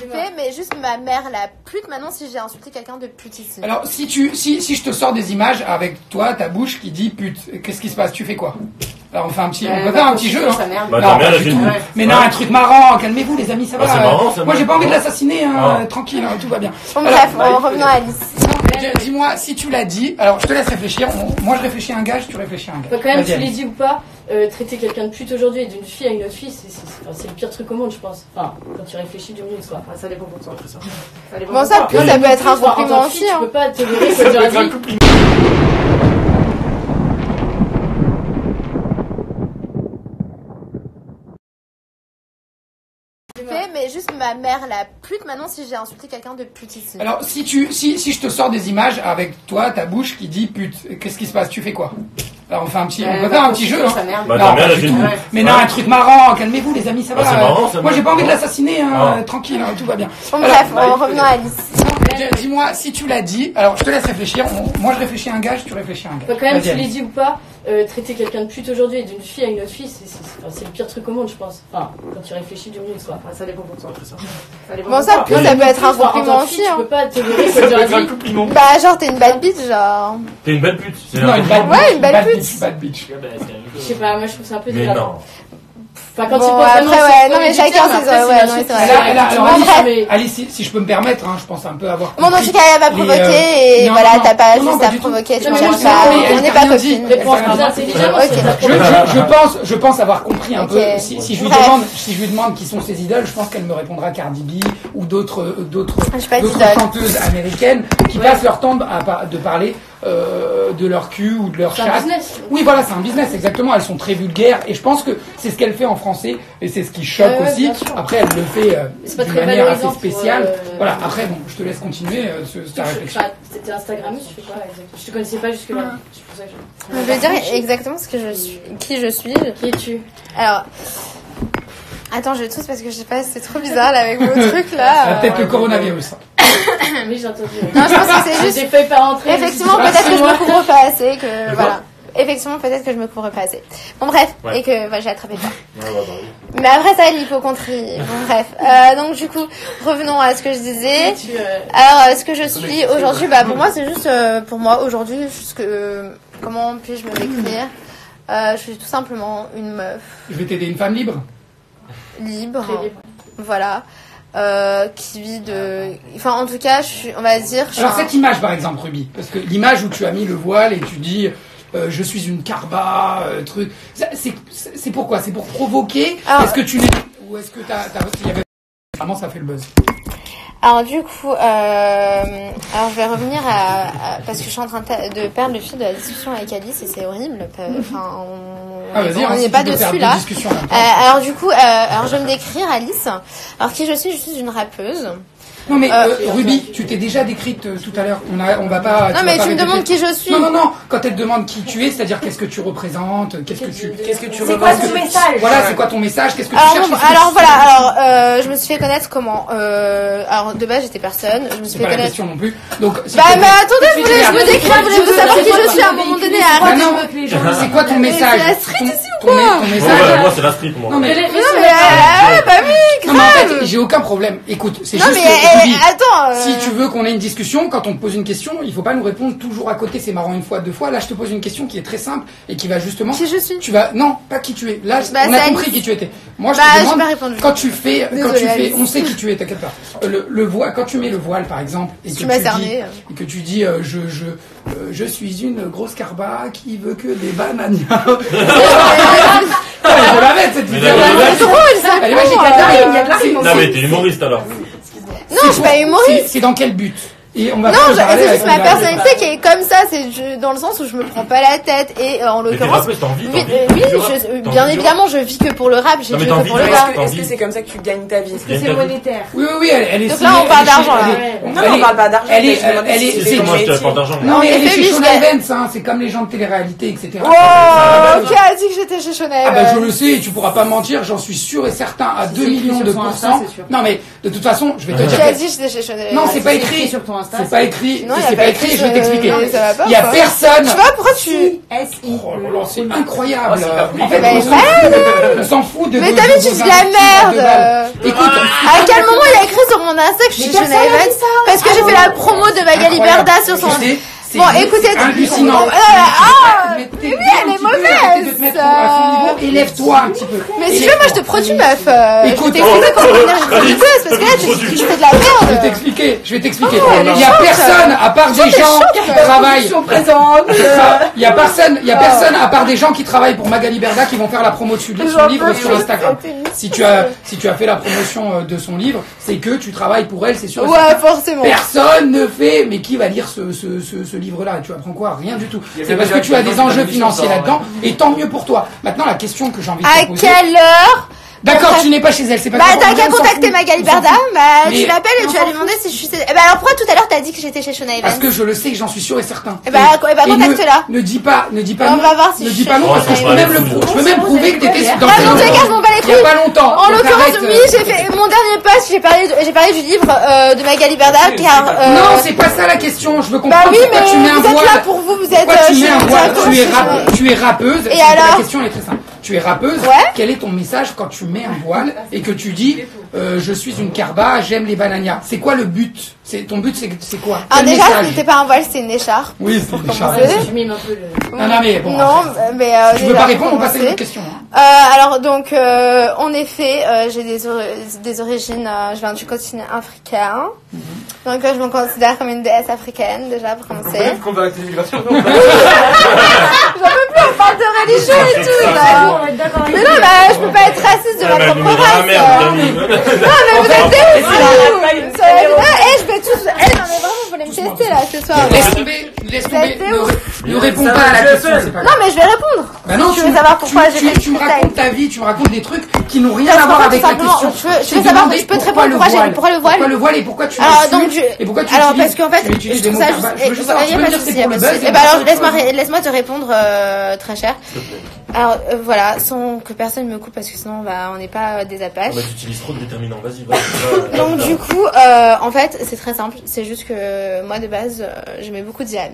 Mais juste ma mère la pute maintenant si j'ai insulté quelqu'un de pute ici. Alors si je te sors des images avec toi, ta bouche qui dit pute, qu'est-ce qui se passe? Tu fais quoi? Alors on fait un petit, on peut faire un petit jeu. Hein. Bah, non, pas du tout. Mais non, un truc marrant. Calmez-vous les amis, ça va. Marrant, moi j'ai pas envie de l'assassiner, hein, tranquille, hein, tout va bien. Bon, bref, revenons à Alice. Dis-moi si tu l'as dit. Alors je te laisse réfléchir. Moi je réfléchis à un gage, tu réfléchis à un gage. Faut quand même, tu l'as dit ou pas, traiter quelqu'un de pute aujourd'hui et d'une fille à une autre fille, c'est le pire truc au monde, je pense. Enfin, quand tu réfléchis 2 minutes, quoi. Ça dépend pour toi, après ça. Bon, ça peut être un compliment aussi. Tu peux pas te tolérer que tu as dit. Mais juste ma mère la pute maintenant si j'ai insulté quelqu'un de pute ici. Alors si je te sors des images avec toi, ta bouche qui dit pute, qu'est-ce qui se passe? Tu fais quoi? Alors on fait un petit, on peut faire un petit jeu. Hein. Bah, non, pas du tout. Mais non, un truc marrant. Calmez-vous les amis, ça va. Marrant, moi j'ai pas envie de l'assassiner, hein, tranquille, hein, tout va bien. Bon, bref, revenons à Alice. Dis-moi si tu l'as dit. Alors je te laisse réfléchir. Moi je réfléchis à un gage, tu réfléchis à un gage. Faut quand même, tu l'as dit ou pas, traiter quelqu'un de pute aujourd'hui et d'une fille à une autre fille, c'est le pire truc au monde, je pense. Enfin, quand tu réfléchis 2 minutes, quoi. Ça dépend pour toi, après ça. Bon, ça peut être un compliment aussi. Tu peux pas te tolérer que tu as dit. Bah, genre, t'es une bad bitch, genre. T'es une belle pute. Non, une bad bitch. Bad bitch. Je sais pas, moi je trouve ça un peu Mais dérangeant. non. Enfin, quand Bon, tu penses après, vraiment, ouais, non, mais chacun ses ouais, non, c'est vrai. Alors, Alice, si je peux me permettre, hein, je pense un peu avoir. Bon, dans tout cas, elle m'a provoqué et voilà, t'as pas juste à provoquer, tu me cherches pas. On n'est pas copines. Je pense avoir compris un peu. Si je lui demande qui sont ses idoles, je pense qu'elle me répondra Cardi B ou d'autres chanteuses américaines qui passent leur temps de parler de leur cul ou de leur chat. Oui, voilà, c'est un business, exactement. Elles sont très vulgaires et je pense que c'est ce qu'elle fait en français et c'est ce qui choque aussi. Après, elle le fait d'une manière assez spéciale. Voilà, après, bon, je te laisse continuer ta réflexion. C'était Instagrammeuse, tu fais quoi exactement? Je te connaissais pas jusque-là. C'est pour ça que je veux dire exactement ce que je suis. Qui je suis. Qui es-tu? Alors. Attends, je vais tous parce que je sais pas, c'est trop bizarre là avec vos trucs là. Peut-être le coronavirus. Oui, j'ai entendu. Non, je pense que c'est juste. J'ai failli pas rentrer. Effectivement, peut-être que je me couvre pas assez, que voilà. Effectivement, peut-être que je me couvre pas assez. Bon, bref, et que j'ai attrapé ça. Mais après ça, l'hypochondrie. Bon, bref. Donc, du coup, revenons à ce que je disais. Alors, ce que je suis aujourd'hui, bah, pour moi, c'est juste, pour moi, aujourd'hui, comment puis-je me décrire? Je suis tout simplement une meuf. Je vais t'aider, une femme libre. Libre. Voilà. Qui vit de... Enfin, en tout cas, on va dire... Alors, cette image, par exemple, Ruby, parce que l'image où tu as mis le voile et tu dis... je suis une carba, truc... C'est pourquoi? C'est pour provoquer? Est-ce que tu n'es... Ou est-ce que il y avait... Vraiment, ça fait le buzz. Alors du coup, alors je vais revenir parce que je suis en train de perdre le fil de la discussion avec Alice et c'est horrible. Enfin, on n'est pas dessus là. Alors du coup, alors je vais me décrire Alice. Alors qui je suis une rappeuse. Non mais Ruby, tu t'es déjà décrite tout à l'heure. On va pas. Non mais tu me demandes qui je suis. Non. Quand elle te demande qui tu es, c'est-à-dire qu'est-ce que tu représentes, qu'est-ce que tu C'est quoi ton message? Voilà, c'est quoi ton message? Qu'est-ce que tu cherches? Alors voilà, je me suis fait connaître comment alors de base j'étais personne. Je me suis fait connaître. C'est pas la question non plus. Donc. Bah mais attendez, je me décrire, voulez-vous savoir qui je suis à un moment donné? Arrête. C'est quoi ton message? C'est la street ici ou quoi? Ton message. Moi c'est la street pour moi. Non mais bah oui. Non mais en fait, j'ai aucun problème. Écoute, c'est juste. Attends. Si tu veux qu'on ait une discussion, quand on te pose une question, il faut pas nous répondre toujours à côté. C'est marrant une fois, 2 fois. Là, je te pose une question qui est très simple et qui va justement. Qui je suis? Non, pas qui tu es. Là, on a compris qui tu étais. Moi, je te demande. Quand tu fais, on sait qui tu es. T'inquiète pas. Le voile, quand tu mets le voile, par exemple, et que tu dis, je suis une grosse carba qui veut que des bananes. Je la mettre cette vidéo. Elle est magique. Non mais t'es humoriste alors. Non, je suis pas humoriste. C'est dans quel but? Et on va c'est juste ma personnalité qui est comme ça, c'est dans le sens où je me prends pas la tête et en l'occurrence bien évidemment je vis que pour le rap, j'ai que pour le rap. Est-ce que c'est comme ça que tu gagnes ta vie? Est-ce que c'est monétaire? Oui, elle est. Donc là on parle d'argent là. Non, on parle pas d'argent. Elle est. C'est comment je te parle d'argent? Non mais elle est chez Shona Events, hein, c'est comme les gens de télé-réalité, etc. Oh, qui a dit que j'étais chez Shona Events? Ah bah je le sais, tu pourras pas mentir, j'en suis sûr et certain à 2 millions de pourcents. Non mais de toute façon, je vais te dire. Qui a dit que j'étais chez Shona Events? Non, c'est pas écrit sur ton Insta. C'est pas écrit. Non, c'est pas écrit, je vais t'expliquer. Il y a personne. Tu vois pourquoi tu... S.I. Oh là là, c'est incroyable. En fait, on s'en fout de... Mais t'as vu, tu dis de la merde. Écoute, à quel moment il a écrit sur mon mon Insta que je suis Shona Evans parce que j'ai fait la promo de Magali Berda sur son... Bon, écoutez, hallucinant. Mais oui, elle est mauvaise. Élève-toi un petit peu. Mais si tu veux, moi je te produis, meuf. Écoute, je vais t'expliquer comment devenir une productrice parce que là, tu fais de la merde. Je vais t'expliquer. Il y a personne à part des gens qui travaillent. Il y a personne à part des gens qui travaillent pour Magali Berda qui vont faire la promo de son livre sur Instagram. Si tu as fait la promotion de son livre, c'est que tu travailles pour elle, c'est sûr. Ouais, forcément. Personne ne fait. Mais qui va lire ce livre-là? Tu apprends quoi? Rien du tout. C'est parce que tu as des enjeux financiers là-dedans, et tant mieux pour toi. Maintenant, la question que j'ai envie de te poser. À quelle heure? D'accord, tu n'es pas chez elle, c'est pas grave. Bah, t'as qu'à contacter Magali Berda, tu l'appelles et tu vas lui demander si je suis... Bah, alors pourquoi tout à l'heure t'as dit que j'étais chez Shona Evans? Parce que je le sais, que j'en suis sûr et certain. Bah, contacte-la. Ne dis pas non. On va voir si ne dis pas non, parce que je peux même prouver que t'étais dans ces dans tous les cas, je m'en bats les couilles. Il y a pas longtemps. En l'occurrence, oui, j'ai fait mon dernier post, j'ai parlé du livre de Magali Berda, car... Non, c'est pas ça la question, je veux comprendre pourquoi tu mets un voile. Vous êtes là pour vous êtes... Pourquoi tu mets un voile? Tu es rappeuse. Et alors? La question est très simple. Tu es rappeuse. Quel est ton message quand tu mets un voile et que tu dis je suis une carba, j'aime les bananias? C'est quoi le but? Ton but, c'est quoi? Alors déjà, ce n'était pas un voile, c'est une écharpe. Oui, c'est une écharpe. Je mime un peu le... Non, mais bon. Non, mais tu veux pas répondre, on passe à une autre question. Alors donc, en effet, j'ai des origines, je viens du continent africain. Donc je me considère comme une déesse africaine, déjà, pour commencer. Qu'on va avec l'immigration. J'en peux plus, on parle de religion et tout, là. Mais non, bah, je peux pas être raciste de ma propre race. Non, mais vous êtes des ouf, là. Je vais tous... non, mais vraiment, vous voulez me tester, là, ce soir. Laisse tomber. Ne réponds pas à la question, c'est pas grave. Non, mais je vais répondre. Bah non, tu veux savoir pourquoi j'ai fait tu me racontes ta vie, tu me racontes des trucs qui n'ont rien à voir avec la question. Je veux savoir, je peux te répondre pourquoi le voile. Pourquoi le voile et pourquoi tu alors parce qu'en fait, je trouve ça juste... Il n'y a pas de souci. Et bah alors, laisse-moi te répondre très cher. Alors voilà, sans que personne me coupe parce que sinon on n'est pas des apaches. Tu utilises trop de déterminants, vas-y. Donc du coup, en fait, c'est très simple. C'est juste que moi de base, j'aimais beaucoup Diams.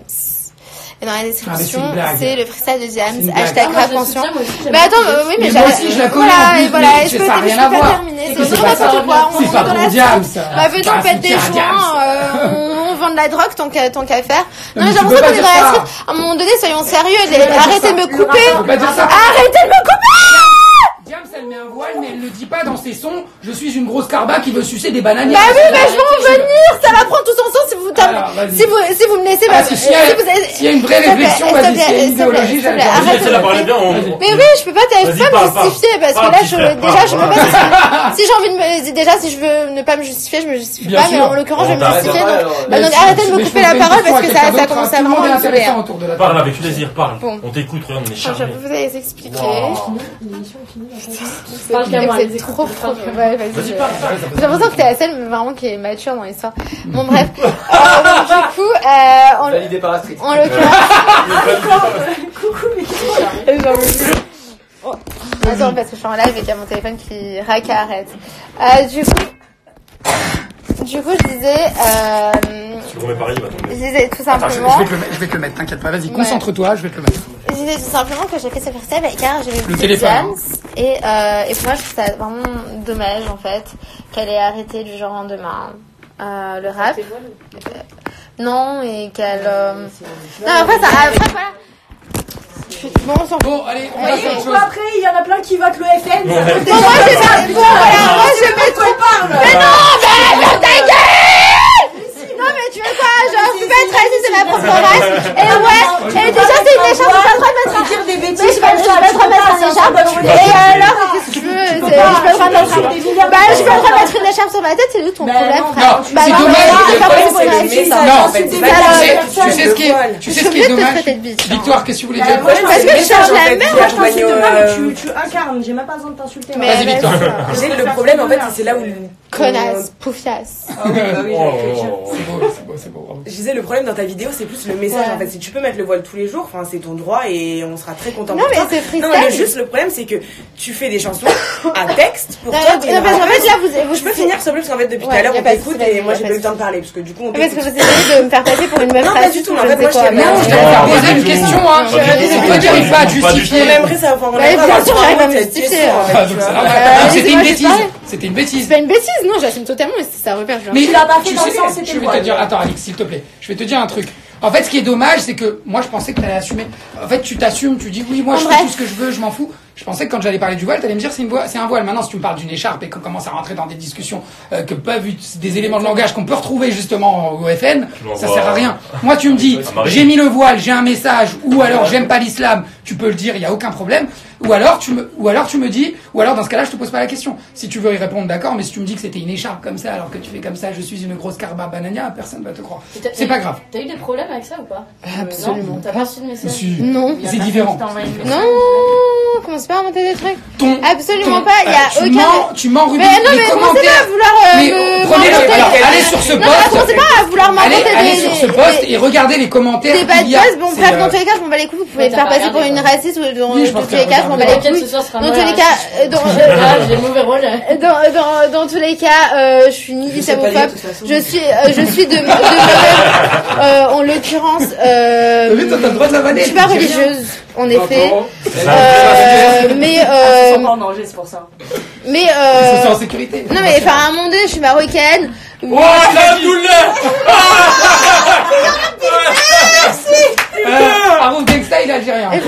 Et dans la description, c'est le freestyle de Diams, #racontion. Mais attends, oui, mais moi aussi je la connais. Voilà, je peux pas terminer. C'est n'importe quoi. C'est pas pour Diams. Bah venez, on pète des joints, on vend de la drogue tant qu'à faire. Non mais j'ai l'impression qu'on est dans la street. À un moment donné, soyons sérieux. Arrêtez de me couper. Arrêtez de me couper. Diams, elle met un voile, mais elle ne dit pas dans ses sons « Je suis une grosse carba qui veut sucer des bananes ». Bah oui, mais je vais en venir. Ça va prendre tout son sens si vous me laissez. S'il y a une vraie réflexion, vas-y, s'il y a une idéologie, j'arrête. Mais oui, je peux pas me justifier parce que là, déjà, je peux pas. Si j'ai envie de me, déjà, si je veux ne pas me justifier, je me justifie pas. Mais en l'occurrence, je vais me justifier. Donc arrêtez de me couper la parole parce que ça commence à vraiment me saouler. Parle avec plaisir, parle. On t'écoute, regarde, on est charmés. Je vais vous expliquer. C'est trop. Ouais, vas-y. J'ai l'impression que t'es la seule vraiment qui est mature dans l'histoire. Bon, bref. Du coup, en l'occurrence. Coucou, mais attends, parce que je suis en live et qu'il y a mon téléphone qui arrête. Du coup, je disais. Tu le remets pareil, il va tomber. Je disais tout simplement. Attends, je vais te le mettre, t'inquiète pas, vas-y, concentre-toi, je vais te le mettre. Je disais tout simplement que j'ai fait ce freestyle car j'avais vu téléphone. Et pour moi, je trouve ça vraiment dommage en fait qu'elle ait arrêté du jour au lendemain le rap. Non, et qu'elle. Non, après, voilà. Bon, on s'en fout. Bon, allez, on va faire autre chose. Après, il y en a plein qui votent le FN. Moi, je vais trop parler. Mais non, mais ta gueule! Non, mais tu veux quoi? Genre, je peux pas être raciste de ma propre race. Et déjà, c'est une écharpe, je peux pas le droit de mettre un. Dire des bêtises. Mais je peux pas le droit de mettre une écharpe. Et alors, qu'est-ce que tu veux? Je peux le droit de mettre je peux le droit de mettre une écharpe sur ma tête, c'est tout ton problème, frère. Bah, c'est dommage. Tu sais ce qui est dommage? Victoire, qu'est-ce que tu voulais dire? Parce que je change la merde. Tu incarnes, j'ai même pas besoin de t'insulter. Vas-y, Victoire. Le problème, en fait, c'est là où. Connasse, poufiasse. C'est beau. Je disais, le problème dans ta vidéo, c'est plus le message. En fait, si tu peux mettre le voile tous les jours, enfin, c'est ton droit et on sera très content. Non, mais c'est freestyle. Non, mais juste le problème, c'est que tu fais des chansons à texte pour toi. Non, parce qu'en fait, là, je peux finir sur plus parce qu'en fait, depuis tout à l'heure, on t'écoute et moi, j'ai pas eu le temps de parler parce que du coup, on parce que vous essayez de me faire passer pour une meuf. Non, pas du tout. En fait, moi, je t'ai posé une question, hein. Toi, tu n'arrives pas à justifier. On aimerait savoir. Bien sûr, j'arrive à me justifier. C'était une bêtise. C'est pas une bêtise. non, j'assume totalement, et c'est ça repère. Mais tu l'as pas fait dans le sens, c'était le voile. Je vais te dire, attends, Alix, s'il te plaît, je vais te dire un truc. En fait, ce qui est dommage, c'est que moi, je pensais que t'allais assumer. En fait, tu t'assumes, tu dis oui, moi, je fais tout ce que je veux, je m'en fous. Je pensais que quand j'allais parler du voile, t'allais me dire c'est un voile. Maintenant, si tu me parles d'une écharpe et qu'on commence à rentrer dans des discussions que peuvent des éléments de langage qu'on peut retrouver justement au FN, ça sert à rien. Moi, tu me dis j'ai mis le voile, j'ai un message, ou alors j'aime pas l'islam, tu peux le dire, il y a aucun problème. Ou alors tu me dis, ou alors dans ce cas-là, je te pose pas la question. Si tu veux y répondre, d'accord, mais si tu me dis que c'était une écharpe comme ça, alors que tu fais comme ça, je suis une grosse carba banania, personne va te croire. C'est pas grave. T'as eu des problèmes avec ça ou pas? Absolument. T'as pas reçu de message? Non. C'est différent. Non, commence pas à inventer des trucs. Absolument pas, il y a aucun. Tu mens, Ruby. Mais non, mais commencez pas à vouloir. Prenez-le. Alors, allez sur ce post. Commencez pas à vouloir m'inventer des. Allez sur ce post et regardez les commentaires. Des bad buzz. Bon, bref, dans tous les cas, je m'en bats les couilles. Vous pouvez me faire passer pour une raciste ou dans tous les cas, je m'en bats les couilles. Dans tous les cas, j'ai le mauvais rôle. Dans tous les cas, je suis ni islamophobe. Je suis de mauvaise. En l'occurrence. Mais toi, t'as le droit de la vanner. Je suis pas religieuse, en effet. Mais en danger, c'est pour ça. Mais ils sont en sécurité. Non mais enfin à un moment donné, je suis marocaine. Oh la douleur. Haroun Dexta, il est algérien. Ouais,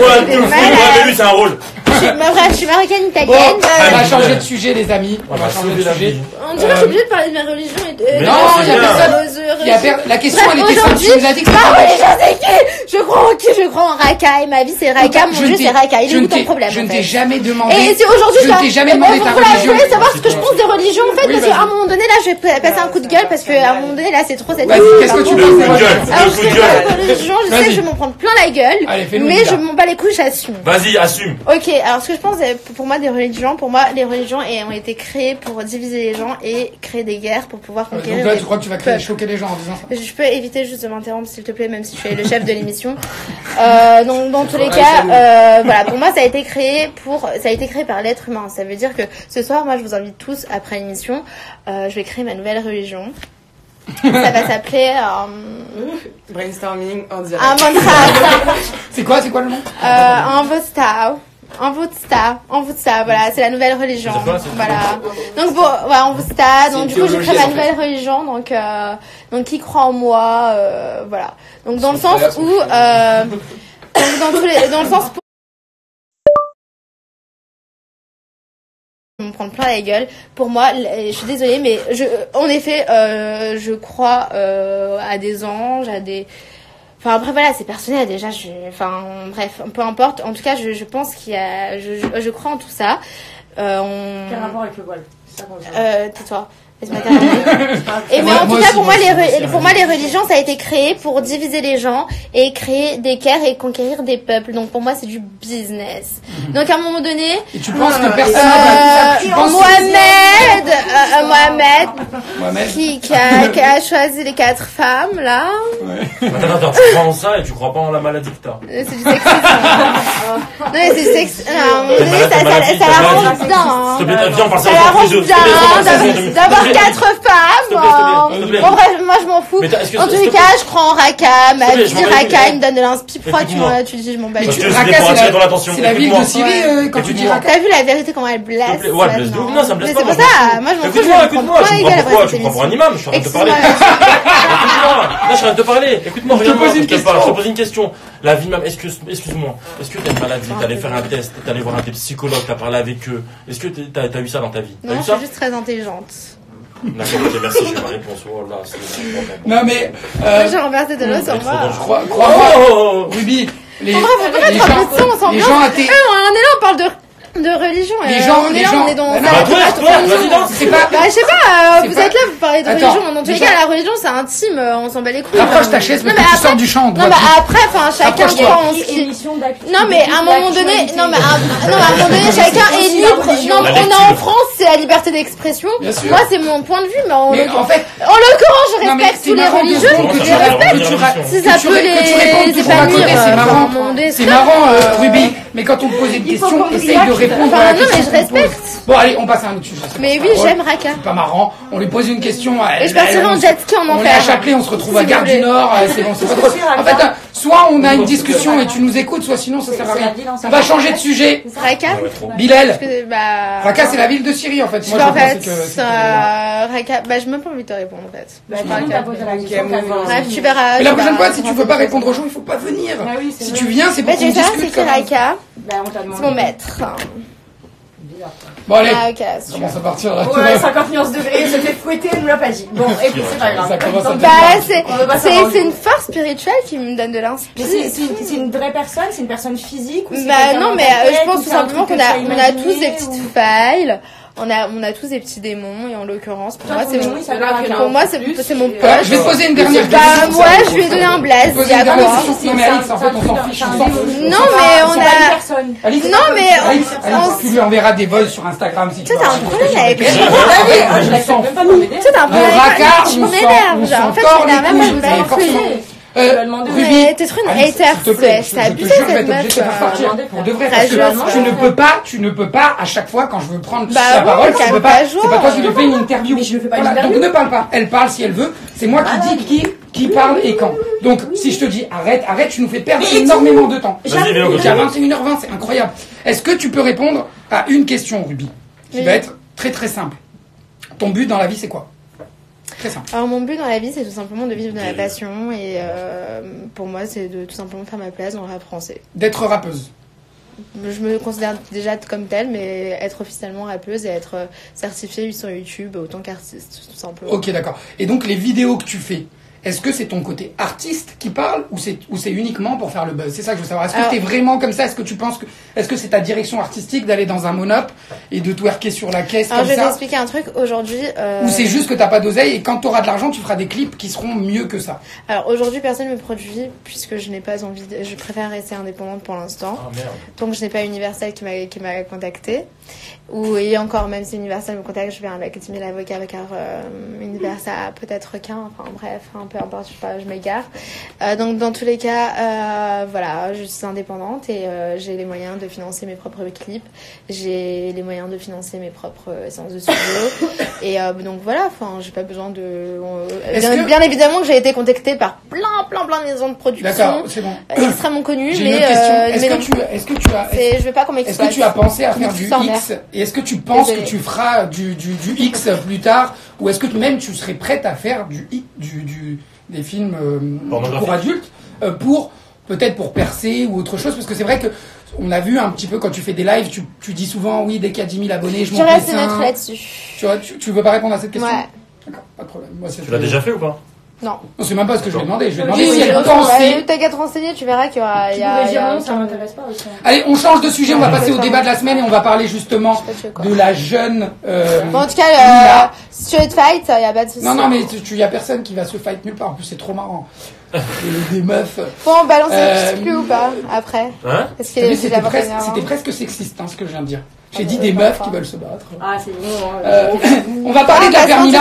lui c'est un rôle. Je suis marocaine italienne. On va changer de sujet, les amis. On va changer de sujet. On dirait que je suis obligée de parler de ma religion et de. Non, il y a personne. La question, elle était simple. Tu nous as dit que ma religion, c'est qui? Je crois en qui? Je crois en Raka et ma vie c'est Raka. Mon Dieu c'est Raka. Il est où ton problème? Je ne t'ai jamais demandé. Et si aujourd'hui je ne t'ai jamais demandé ta religion. Vous voulez savoir ce que je pense des religions en fait? Parce qu'à un moment donné là, je vais passer un coup de gueule parce qu'à un moment donné là, c'est trop cette. Qu'est-ce que tu penses des religions? Alors je sais pas religion, je sais que je vais m'en prendre plein la gueule. Mais je m'en bats les couilles, j'assume. Vas-y, assume. Ok, alors ce que je pense pour moi des religions, les religions ont été créées pour diviser les gens et créer des guerres pour pouvoir conquérir. Donc là, tu crois que tu vas choquer les gens en disant ça? Je peux éviter juste de m'interrompre s'il te plaît, même si je suis le chef de l'émission. Donc dans tous les cas, voilà, pour moi ça a été créé par l'être humain. Ça veut dire que ce soir, moi je vous invite tous après l'émission, je vais créer ma nouvelle religion. Ça va s'appeler brainstorming en direct. Un mantra. C'est quoi le nom? Envosta, voilà, c'est la nouvelle religion. Voilà. Donc bon, voilà, Envosta. Donc du coup, je crée ma nouvelle religion. Donc qui croit en moi, voilà. Donc dans le sens où, dans le sens me prendre plein la gueule. Pour moi, je suis désolée, mais en effet, je crois à des anges, à des. Enfin après voilà, c'est personnel déjà. Bref, peu importe. En tout cas, je pense qu'il y a. Je crois en tout ça. Quel rapport avec le voile? Tais-toi. Et mais en tout cas pour moi les religions ça a été créé pour diviser les gens et créer des guerres et conquérir des peuples. Donc pour moi c'est du business. Donc à un moment donné et tu penses que personne Mohamed qui a choisi les 4 femmes là. Ouais. Attends, tu crois en ça et tu crois pas en la maladie que t'as? C'est du sexisme. Non mais c'est sexisme. À un moment donné ça l'arrange bien. Ça l'arrange bien d'avoir 4 femmes. Bon bref, moi je m'en fous. En tous les cas, je crois en Raqqa. Ma vie Raqqa, il me donne de l'inspi. Pourquoi tu dis je m'en bats? C'est la ville de Syrie quand tu dis Raqqa. T'as vu la vérité comment elle blesse? Ouais, blesse de ouf. Non, ça me blesse pas. C'est pour ça. Moi je m'en fous. Écoute-moi. Tu me prends pour un imam. Je suis en train de te parler. Écoute-moi. Non, je suis en train de te parler. Écoute-moi, regarde-moi. Je te pose une question. La vie, même, excuse-moi. Est-ce que t'as une maladie? T'es allé faire un test? T'es allé voir un des psychologues? T'as parlé avec eux? Est-ce que t'as eu ça dans ta vie? Non, je suis juste très intelligente. D'accord, ok, merci, j'ai ma réponse. Oh là, c'est non mais. J'ai renversé de l'eau sur moi. Crois-moi, Ruby. Les gens athées. On est là, on parle de religion. Les gens, on est dans. C'est pas. Bah, je sais pas, vous êtes là, vous parlez de religion. Dans tous les cas, la religion, c'est intime, on s'en bat les couilles. Rapproche ta chaise, mais tu sors du champ. Non, mais après, chacun croit en ce qu'il. Non, mais à un moment donné, chacun est libre. Non, on est en France, c'est la liberté d'expression. Moi, c'est mon point de vue, mais en l'occurrence, je respecte tous les religieux. Si ça peut les épanouir. C'est marrant, Ruby. Mais quand on te pose une question, essaye de répondre à la question. Non, mais je respecte. Bon, allez, on passe à un autre sujet. Mais oui, j'aime Raqqa. C'est pas marrant. On lui pose une question. Et je partirai en jet ski en enfer. On est à Châtelet, on se retrouve à Gare du Nord. C'est bon, c'est pas drôle. En fait, soit on a une discussion et tu nous écoutes, soit sinon ça sert à rien. On va changer de sujet. Raqqa. Bilal. Raqqa, c'est la ville de Syrie en fait. Moi, je pensais que Raqqa. J'ai même pas envie de te répondre en fait. Bref, tu verras. Mais la prochaine fois, si tu veux pas répondre aux gens, il faut pas venir. Si tu viens, c'est pour qu'on discute. Raqqa, c'est mon maître. Bon allez, ah, okay, on commence à partir là. Ouais, 50 nuances degrés, se fait fouetter, elle nous l'a pas dit. Bon, écoute, c'est pas grave. C'est une force spirituelle qui me donne de l'inspiration. C'est une vraie personne, c'est une personne physique ou non, mais je pense tout simplement qu'on a tous des petites failles. On a tous des petits démons et en l'occurrence pour moi c'est mon pote. Je vais te poser une dernière question. Moi je lui ai donné un blaze. Non mais Alix, en fait on s'en fiche. Non mais on a. Alix, tu lui enverras des vols sur Instagram si tu veux. C'est un problème avec lui. C'est un problème. Raqqa, on s'en même pas Ruby, t'es trop une hater, c'est abusé cette meuf. Pour de vrai, parce que tu ne peux pas à chaque fois quand je veux prendre la parole, c'est pas toi qui lui fais une interview. Donc ne parle pas. Elle parle si elle veut. C'est moi qui dis qui parle et quand. Donc si je te dis arrête, tu nous fais perdre énormément de temps. Il y a 21h20, c'est incroyable. Est-ce que tu peux répondre à une question, Ruby, qui va être très très simple. Ton but dans la vie, c'est quoi? Très simple. Alors mon but dans la vie, c'est tout simplement de vivre de la passion et pour moi, c'est de tout simplement faire ma place dans le rap français. D'être rappeuse. Je me considère déjà comme telle, mais être officiellement rappeuse et être certifiée sur YouTube autant qu'artiste, tout simplement. Ok, d'accord. Et donc les vidéos que tu fais, est-ce que c'est ton côté artiste qui parle ou c'est uniquement pour faire le buzz? C'est ça que je veux savoir. Est-ce que t'es vraiment comme ça? Est-ce que tu penses que est-ce que c'est ta direction artistique d'aller dans un monop et de twerker sur la caisse comme ça? Je vais t'expliquer un truc aujourd'hui. Ou c'est juste que t'as pas d'oseille et quand t'auras de l'argent, tu feras des clips qui seront mieux que ça? Alors aujourd'hui, personne me produit puisque je n'ai pas envie. Je préfère rester indépendante pour l'instant. Oh merde. Donc je n'ai pas Universal qui m'a contacté. Et encore, même si Universal me contacte, je vais à l'Académie de l'avocat car Universal peut-être qu'un. Enfin bref, peu importe, je m'égare. Donc dans tous les cas, voilà, je suis indépendante et j'ai les moyens de financer mes propres clips. J'ai les moyens de financer mes propres séances de studio. Et donc voilà, enfin, j'ai pas besoin de. Bien évidemment que j'ai été contactée par plein de maisons de production. D'accord, c'est bon. Extrêmement connues, mais est-ce que tu as je veux pas qu'on m'exploite. Est-ce que tu as pensé à faire du X et est-ce que tu penses que tu feras du X plus tard ou est-ce que même tu serais prête à faire des films pour adultes pour peut-être pour percer ou autre chose parce que c'est vrai que on a vu un petit peu quand tu fais des lives tu dis souvent oui dès qu'il y a 10 000 abonnés je monte les seins. Je reste neutre là-dessus. Tu veux pas répondre à cette question? Ouais. D'accord, pas de problème. Moi, tu l'as déjà fait ou pas? Non. Non, c'est même pas ce que je vais demander. Je vais demander si elle pensait. T'as qu'à te renseigner, tu verras qu'il y aura. Ça m'intéresse pas aussi. Allez, on change de sujet. On va passer au débat de la semaine et on va parler justement de la jeune. Bon, en tout cas, si tu veux te fight, il y a pas de souci. Non, mais il y a personne qui va se fight nulle part. En plus, c'est trop marrant. Des meufs. Bon, balancer plus ou pas après? Hein? C'était presque sexiste, ce que je viens de dire. J'ai dit des meufs qui veulent se battre. Ah, c'est bon. On va parler de la Fermina.